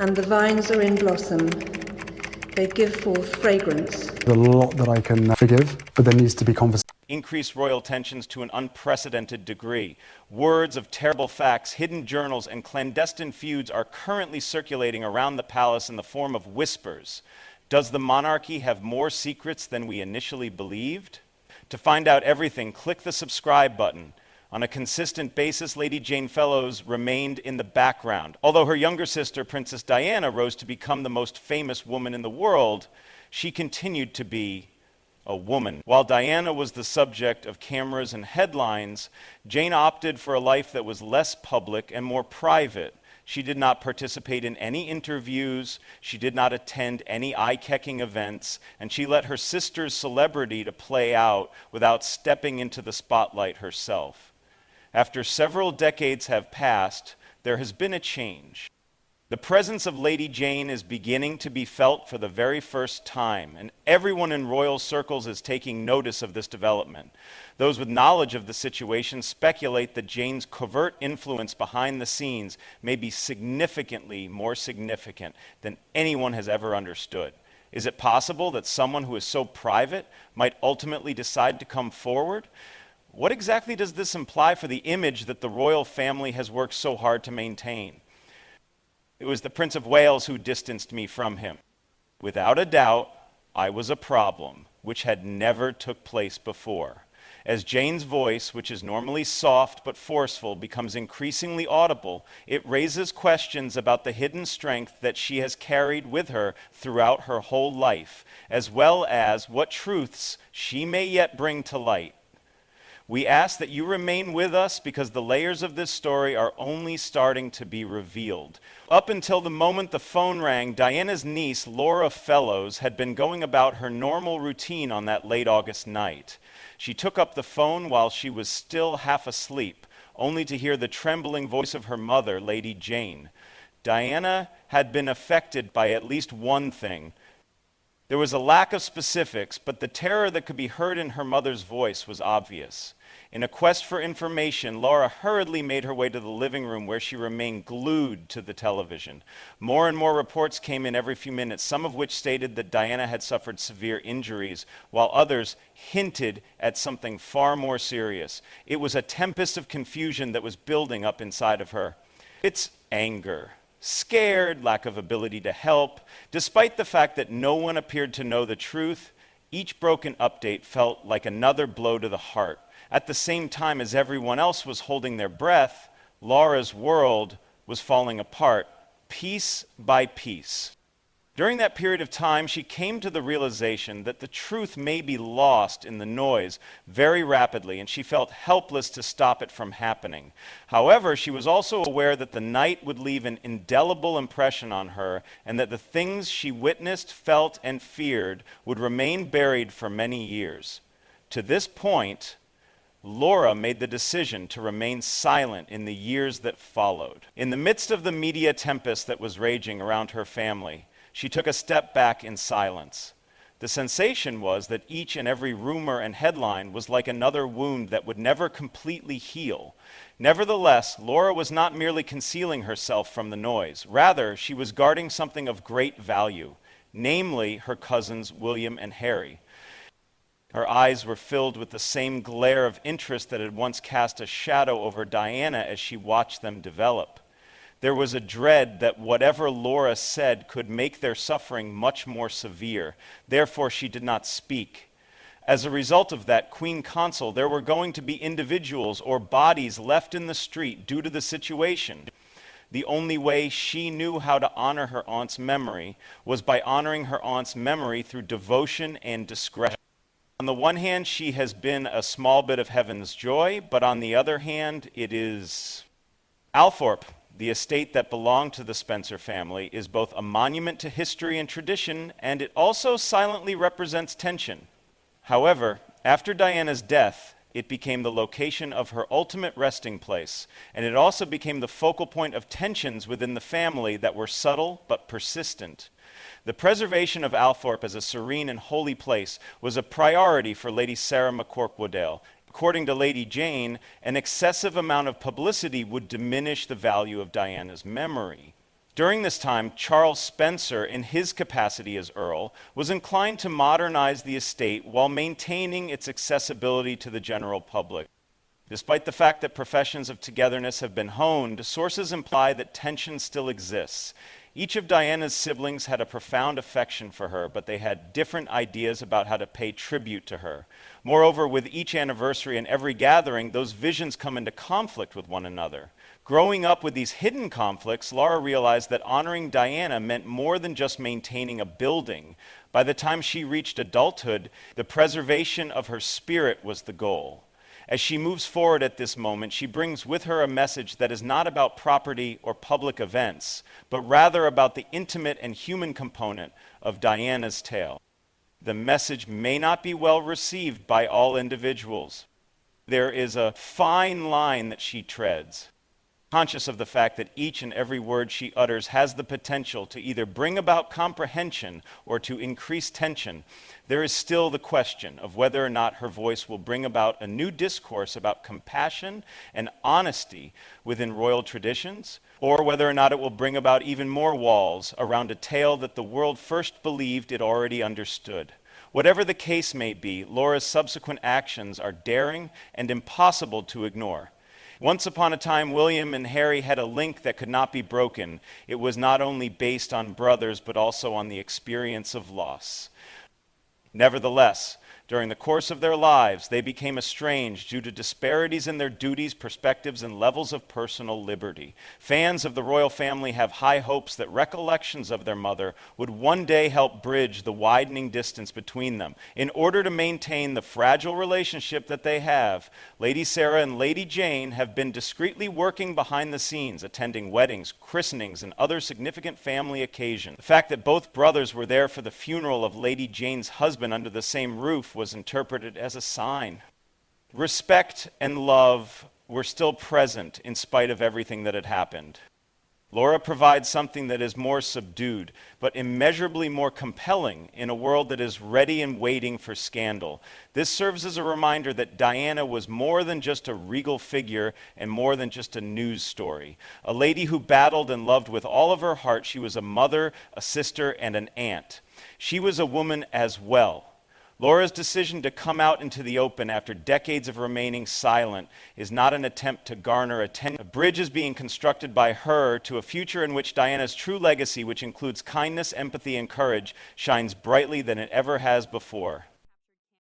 and the vines are in blossom. They give forth fragrance. There's a lot that I can forgive, but there needs to be conversation. Increased royal tensions to an unprecedented degree. Words of terrible facts, hidden journals, and clandestine feuds are currently circulating around the palace in the form of whispers. Does the monarchy have more secrets than we initially believed? To find out everything, click the subscribe button. On a consistent basis, Lady Jane Fellows remained in the background. Although her younger sister, Princess Diana, rose to become the most famous woman in the world, she continued to be a woman. While Diana was the subject of cameras and headlines, Jane opted for a life that was less public and more private. She did not participate in any interviews, she did not attend any eye-catching events, and she let her sister's celebrity to play out without stepping into the spotlight herself. After several decades have passed, there has been a change. The presence of Lady Jane is beginning to be felt for the very first time, and everyone in royal circles is taking notice of this development. Those with knowledge of the situation speculate that Jane's covert influence behind the scenes may be significantly more significant than anyone has ever understood. Is it possible that someone who is so private might ultimately decide to come forward? What exactly does this imply for the image that the royal family has worked so hard to maintain? It was the Prince of Wales who distanced me from him. Without a doubt, I was a problem, which had never took place before. As Jane's voice, which is normally soft but forceful, becomes increasingly audible, it raises questions about the hidden strength that she has carried with her throughout her whole life, as well as what truths she may yet bring to light. We ask that you remain with us because the layers of this story are only starting to be revealed. Up until the moment the phone rang, Diana's niece, Laura Fellows, had been going about her normal routine on that late August night. She took up the phone while she was still half asleep, only to hear the trembling voice of her mother, Lady Jane. Diana had been affected by at least one thing. There was a lack of specifics, but the terror that could be heard in her mother's voice was obvious. In a quest for information, Laura hurriedly made her way to the living room where she remained glued to the television. More and more reports came in every few minutes, some of which stated that Diana had suffered severe injuries, while others hinted at something far more serious. It was a tempest of confusion that was building up inside of her. It's anger. Scared, lack of ability to help. Despite the fact that no one appeared to know the truth, each broken update felt like another blow to the heart. At the same time as everyone else was holding their breath, Laura's world was falling apart, piece by piece. During that period of time, she came to the realization that the truth may be lost in the noise very rapidly, and she felt helpless to stop it from happening. However, she was also aware that the night would leave an indelible impression on her, and that the things she witnessed, felt, and feared would remain buried for many years. To this point, Laura made the decision to remain silent in the years that followed. In the midst of the media tempest that was raging around her family, she took a step back in silence. The sensation was that each and every rumor and headline was like another wound that would never completely heal. Nevertheless, Laura was not merely concealing herself from the noise. Rather, she was guarding something of great value, namely her cousins William and Harry. Her eyes were filled with the same glare of interest that had once cast a shadow over Diana as she watched them develop. There was a dread that whatever Laura said could make their suffering much more severe. Therefore, she did not speak. As a result of that, Queen Consort, there were going to be individuals or bodies left in the street due to the situation. The only way she knew how to honor her aunt's memory was by honoring her aunt's memory through devotion and discretion. On the one hand, she has been a small bit of heaven's joy, but on the other hand, it is Althorp. The estate that belonged to the Spencer family is both a monument to history and tradition, and it also silently represents tension. However, after Diana's death, it became the location of her ultimate resting place, and it also became the focal point of tensions within the family that were subtle but persistent. The preservation of Althorp as a serene and holy place was a priority for Lady Sarah McCorquodale. According to Lady Jane, an excessive amount of publicity would diminish the value of Diana's memory. During this time, Charles Spencer, in his capacity as Earl, was inclined to modernize the estate while maintaining its accessibility to the general public. Despite the fact that professions of togetherness have been honed, sources imply that tension still exists. Each of Diana's siblings had a profound affection for her, but they had different ideas about how to pay tribute to her. Moreover, with each anniversary and every gathering, those visions come into conflict with one another. Growing up with these hidden conflicts, Laura realized that honoring Diana meant more than just maintaining a building. By the time she reached adulthood, the preservation of her spirit was the goal. As she moves forward at this moment, she brings with her a message that is not about property or public events, but rather about the intimate and human component of Diana's tale. The message may not be well received by all individuals. There is a fine line that she treads, conscious of the fact that each and every word she utters has the potential to either bring about comprehension or to increase tension. There is still the question of whether or not her voice will bring about a new discourse about compassion and honesty within royal traditions, or whether or not it will bring about even more walls around a tale that the world first believed it already understood. Whatever the case may be, Laura's subsequent actions are daring and impossible to ignore. Once upon a time, William and Harry had a link that could not be broken. It was not only based on brothers, but also on the experience of loss. Nevertheless, during the course of their lives, they became estranged due to disparities in their duties, perspectives, and levels of personal liberty. Fans of the royal family have high hopes that recollections of their mother would one day help bridge the widening distance between them. In order to maintain the fragile relationship that they have, Lady Sarah and Lady Jane have been discreetly working behind the scenes, attending weddings, christenings, and other significant family occasions. The fact that both brothers were there for the funeral of Lady Jane's husband under the same roof was interpreted as a sign. Respect and love were still present in spite of everything that had happened. Laura provides something that is more subdued, but immeasurably more compelling in a world that is ready and waiting for scandal. This serves as a reminder that Diana was more than just a regal figure and more than just a news story. A lady who battled and loved with all of her heart. She was a mother, a sister, and an aunt. She was a woman as well. Laura's decision to come out into the open after decades of remaining silent is not an attempt to garner attention. A bridge is being constructed by her to a future in which Diana's true legacy, which includes kindness, empathy, and courage, shines brightly than it ever has before.